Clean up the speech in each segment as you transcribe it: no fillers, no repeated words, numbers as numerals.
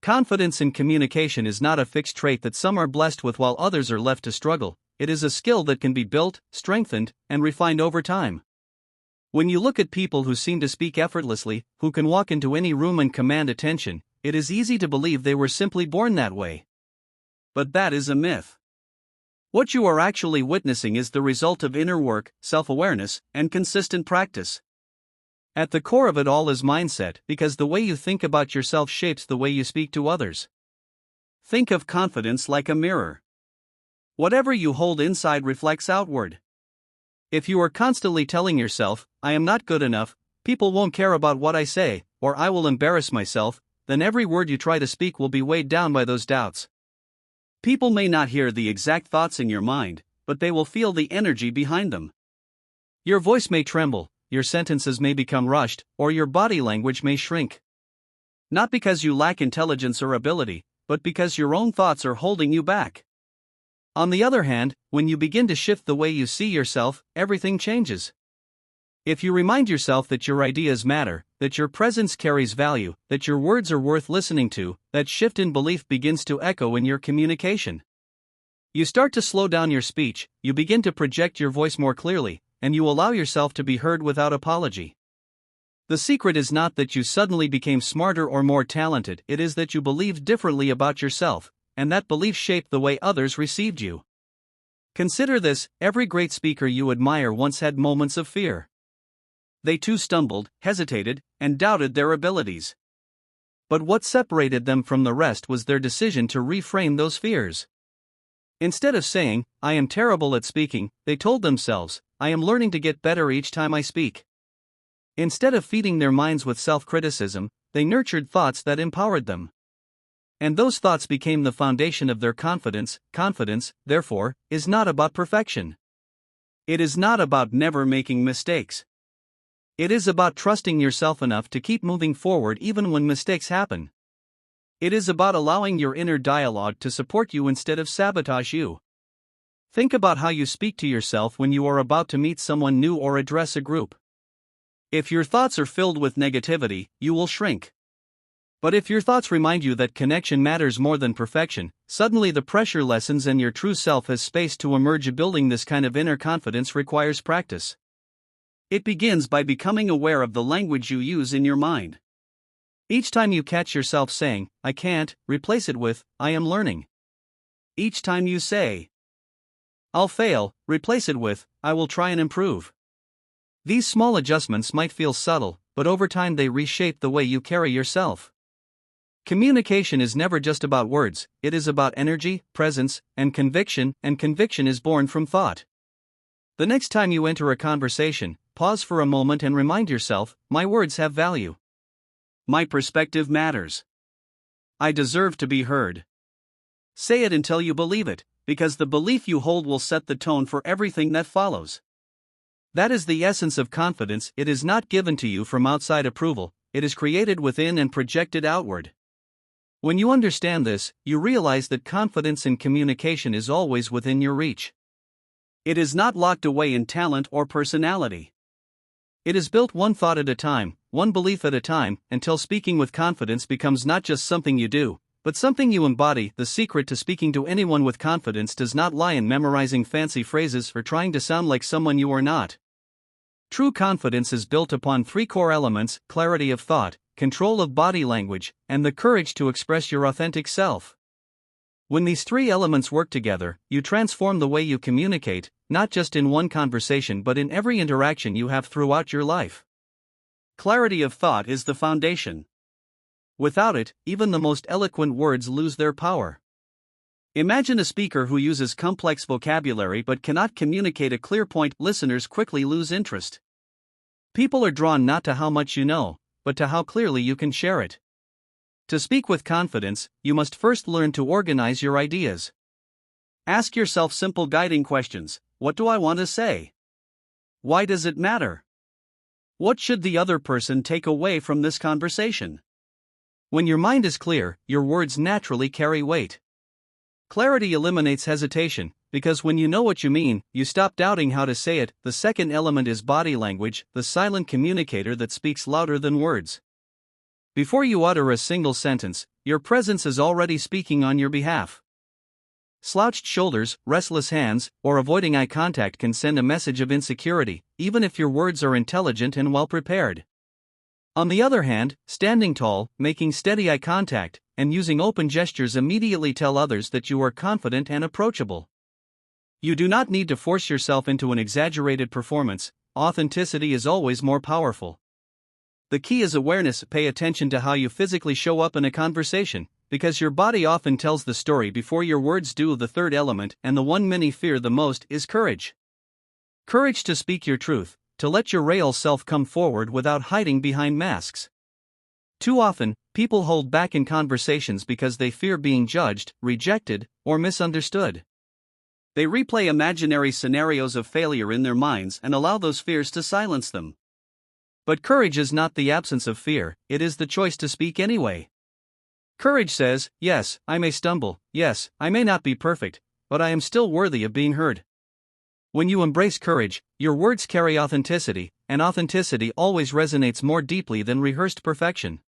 Confidence in communication is not a fixed trait that some are blessed with while others are left to struggle. It is a skill that can be built, strengthened, and refined over time. When you look at people who seem to speak effortlessly, who can walk into any room and command attention, it is easy to believe they were simply born that way. But that is a myth. What you are actually witnessing is the result of inner work, self-awareness, and consistent practice. At the core of it all is mindset, because the way you think about yourself shapes the way you speak to others. Think of confidence like a mirror. Whatever you hold inside reflects outward. If you are constantly telling yourself, "I am not good enough, people won't care about what I say, or I will embarrass myself," then every word you try to speak will be weighed down by those doubts. People may not hear the exact thoughts in your mind, but they will feel the energy behind them. Your voice may tremble, your sentences may become rushed, or your body language may shrink. Not because you lack intelligence or ability, but because your own thoughts are holding you back. On the other hand, when you begin to shift the way you see yourself, everything changes. If you remind yourself that your ideas matter, that your presence carries value, that your words are worth listening to, that shift in belief begins to echo in your communication. You start to slow down your speech, you begin to project your voice more clearly, and you allow yourself to be heard without apology. The secret is not that you suddenly became smarter or more talented, it is that you believed differently about yourself, and that belief shaped the way others received you. Consider this: every great speaker you admire once had moments of fear. They too stumbled, hesitated, and doubted their abilities. But what separated them from the rest was their decision to reframe those fears. Instead of saying, "I am terrible at speaking," they told themselves, "I am learning to get better each time I speak." Instead of feeding their minds with self-criticism, they nurtured thoughts that empowered them. And those thoughts became the foundation of their confidence. Confidence, therefore, is not about perfection. It is not about never making mistakes. It is about trusting yourself enough to keep moving forward even when mistakes happen. It is about allowing your inner dialogue to support you instead of sabotage you. Think about how you speak to yourself when you are about to meet someone new or address a group. If your thoughts are filled with negativity, you will shrink. But if your thoughts remind you that connection matters more than perfection, suddenly the pressure lessens and your true self has space to emerge. Building this kind of inner confidence requires practice. It begins by becoming aware of the language you use in your mind. Each time you catch yourself saying, "I can't," replace it with, "I am learning." Each time you say, "I'll fail," replace it with, "I will try and improve." These small adjustments might feel subtle, but over time they reshape the way you carry yourself. Communication is never just about words, it is about energy, presence, and conviction is born from thought. The next time you enter a conversation, pause for a moment and remind yourself, "My words have value. My perspective matters. I deserve to be heard." Say it until you believe it, because the belief you hold will set the tone for everything that follows. That is the essence of confidence. It is not given to you from outside approval, it is created within and projected outward. When you understand this, you realize that confidence in communication is always within your reach. It is not locked away in talent or personality. It is built one thought at a time, one belief at a time, until speaking with confidence becomes not just something you do, but something you embody. The secret to speaking to anyone with confidence does not lie in memorizing fancy phrases or trying to sound like someone you are not. True confidence is built upon three core elements: clarity of thought, control of body language, and the courage to express your authentic self. When these three elements work together, you transform the way you communicate, not just in one conversation but in every interaction you have throughout your life. Clarity of thought is the foundation. Without it, even the most eloquent words lose their power. Imagine a speaker who uses complex vocabulary but cannot communicate a clear point. Listeners quickly lose interest. People are drawn not to how much you know, but to how clearly you can share it. To speak with confidence, you must first learn to organize your ideas. Ask yourself simple guiding questions: what do I want to say? Why does it matter? What should the other person take away from this conversation? When your mind is clear, your words naturally carry weight. Clarity eliminates hesitation, because when you know what you mean, you stop doubting how to say it. The second element is body language, the silent communicator that speaks louder than words. Before you utter a single sentence, your presence is already speaking on your behalf. Slouched shoulders, restless hands, or avoiding eye contact can send a message of insecurity, even if your words are intelligent and well prepared. On the other hand, standing tall, making steady eye contact, and using open gestures immediately tell others that you are confident and approachable. You do not need to force yourself into an exaggerated performance. Authenticity is always more powerful. The key is awareness. Pay attention to how you physically show up in a conversation, because your body often tells the story before your words do. The third element, and the one many fear the most, is courage. Courage to speak your truth, to let your real self come forward without hiding behind masks. Too often, people hold back in conversations because they fear being judged, rejected, or misunderstood. They replay imaginary scenarios of failure in their minds and allow those fears to silence them. But courage is not the absence of fear, it is the choice to speak anyway. Courage says, yes, I may stumble, yes, I may not be perfect, but I am still worthy of being heard. When you embrace courage, your words carry authenticity, and authenticity always resonates more deeply than rehearsed perfection.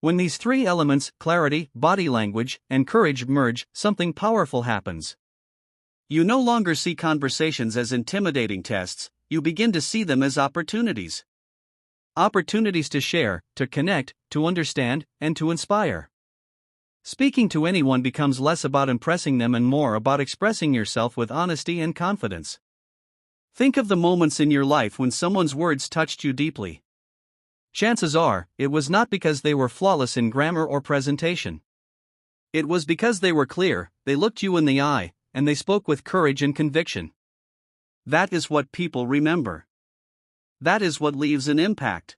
When these three elements, clarity, body language, and courage, merge, something powerful happens. You no longer see conversations as intimidating tests, you begin to see them as opportunities. Opportunities to share, to connect, to understand, and to inspire. Speaking to anyone becomes less about impressing them and more about expressing yourself with honesty and confidence. Think of the moments in your life when someone's words touched you deeply. Chances are, it was not because they were flawless in grammar or presentation. It was because they were clear, they looked you in the eye, and they spoke with courage and conviction. That is what people remember. That is what leaves an impact.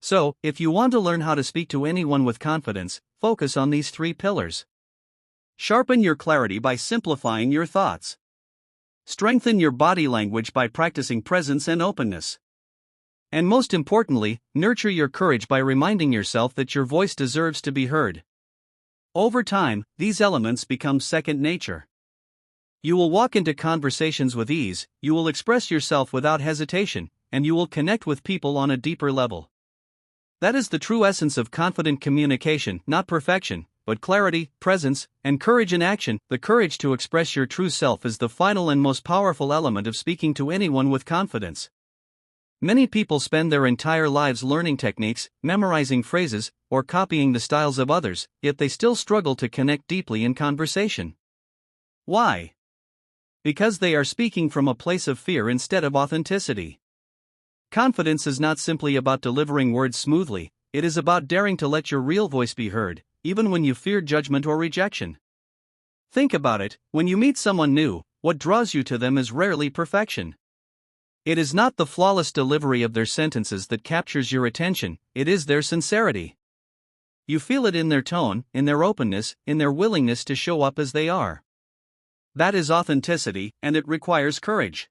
So, if you want to learn how to speak to anyone with confidence, focus on these three pillars. Sharpen your clarity by simplifying your thoughts. Strengthen your body language by practicing presence and openness. And most importantly, nurture your courage by reminding yourself that your voice deserves to be heard. Over time, these elements become second nature. You will walk into conversations with ease, you will express yourself without hesitation, and you will connect with people on a deeper level. That is the true essence of confident communication, not perfection, but clarity, presence, and courage in action. The courage to express your true self is the final and most powerful element of speaking to anyone with confidence. Many people spend their entire lives learning techniques, memorizing phrases, or copying the styles of others, yet they still struggle to connect deeply in conversation. Why? Because they are speaking from a place of fear instead of authenticity. Confidence is not simply about delivering words smoothly, it is about daring to let your real voice be heard, even when you fear judgment or rejection. Think about it, when you meet someone new, what draws you to them is rarely perfection. It is not the flawless delivery of their sentences that captures your attention, it is their sincerity. You feel it in their tone, in their openness, in their willingness to show up as they are. That is authenticity, and it requires courage.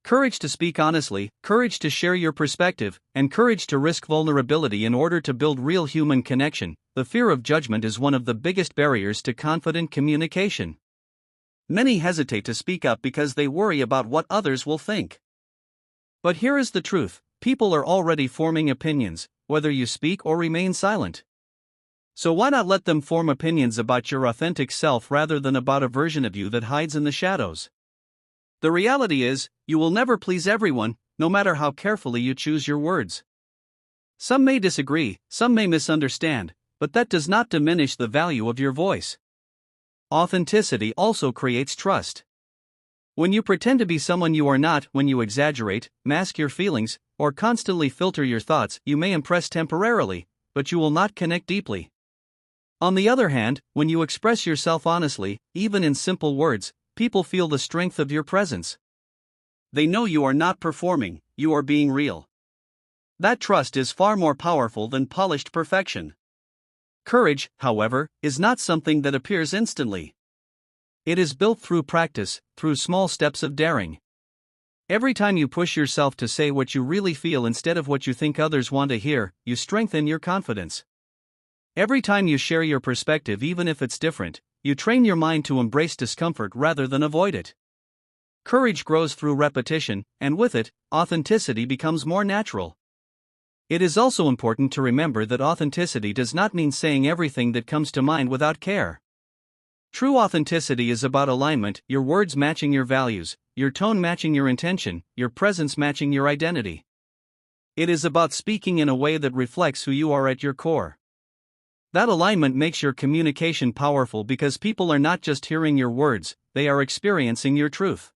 Courage to speak honestly, courage to share your perspective, and courage to risk vulnerability in order to build real human connection. The fear of judgment is one of the biggest barriers to confident communication. Many hesitate to speak up because they worry about what others will think. But here is the truth, people are already forming opinions, whether you speak or remain silent. So why not let them form opinions about your authentic self rather than about a version of you that hides in the shadows? The reality is, you will never please everyone, no matter how carefully you choose your words. Some may disagree, some may misunderstand, but that does not diminish the value of your voice. Authenticity also creates trust. When you pretend to be someone you are not, when you exaggerate, mask your feelings, or constantly filter your thoughts, you may impress temporarily, but you will not connect deeply. On the other hand, when you express yourself honestly, even in simple words, people feel the strength of your presence. They know you are not performing, you are being real. That trust is far more powerful than polished perfection. Courage, however, is not something that appears instantly. It is built through practice, through small steps of daring. Every time you push yourself to say what you really feel instead of what you think others want to hear, you strengthen your confidence. Every time you share your perspective, even if it's different, you train your mind to embrace discomfort rather than avoid it. Courage grows through repetition, and with it, authenticity becomes more natural. It is also important to remember that authenticity does not mean saying everything that comes to mind without care. True authenticity is about alignment, your words matching your values, your tone matching your intention, your presence matching your identity. It is about speaking in a way that reflects who you are at your core. That alignment makes your communication powerful because people are not just hearing your words, they are experiencing your truth.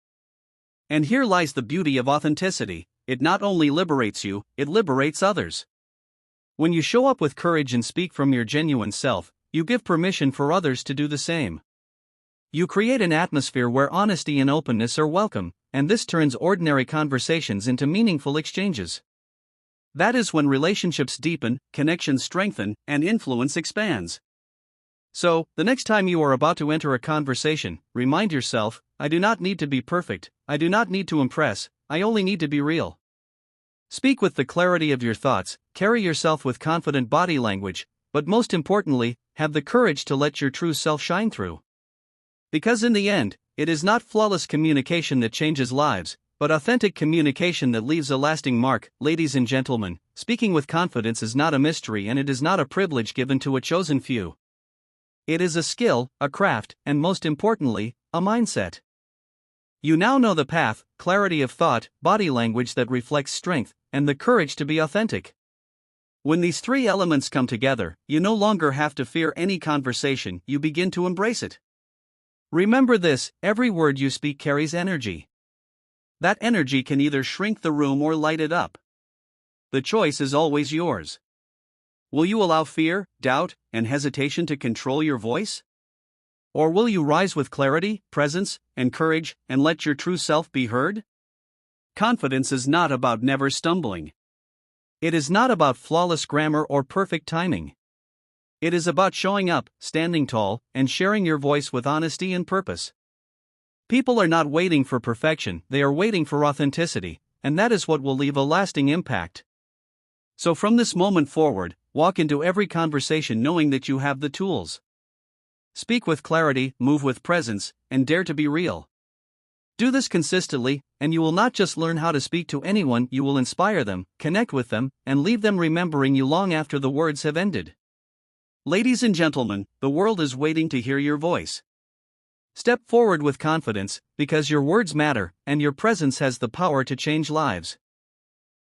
And here lies the beauty of authenticity: it not only liberates you, it liberates others. When you show up with courage and speak from your genuine self, you give permission for others to do the same. You create an atmosphere where honesty and openness are welcome, and this turns ordinary conversations into meaningful exchanges. That is when relationships deepen, connections strengthen, and influence expands. So, the next time you are about to enter a conversation, remind yourself, I do not need to be perfect, I do not need to impress, I only need to be real. Speak with the clarity of your thoughts, carry yourself with confident body language, but most importantly, have the courage to let your true self shine through. Because in the end, it is not flawless communication that changes lives, but authentic communication that leaves a lasting mark. Ladies and gentlemen, speaking with confidence is not a mystery, and it is not a privilege given to a chosen few. It is a skill, a craft, and most importantly, a mindset. You now know the path, clarity of thought, body language that reflects strength, and the courage to be authentic. When these three elements come together, you no longer have to fear any conversation, you begin to embrace it. Remember this: every word you speak carries energy. That energy can either shrink the room or light it up. The choice is always yours. Will you allow fear, doubt, and hesitation to control your voice? Or will you rise with clarity, presence, and courage, and let your true self be heard? Confidence is not about never stumbling. It is not about flawless grammar or perfect timing. It is about showing up, standing tall, and sharing your voice with honesty and purpose. People are not waiting for perfection, they are waiting for authenticity, and that is what will leave a lasting impact. So from this moment forward, walk into every conversation knowing that you have the tools. Speak with clarity, move with presence, and dare to be real. Do this consistently, and you will not just learn how to speak to anyone, you will inspire them, connect with them, and leave them remembering you long after the words have ended. Ladies and gentlemen, the world is waiting to hear your voice. Step forward with confidence, because your words matter, and your presence has the power to change lives.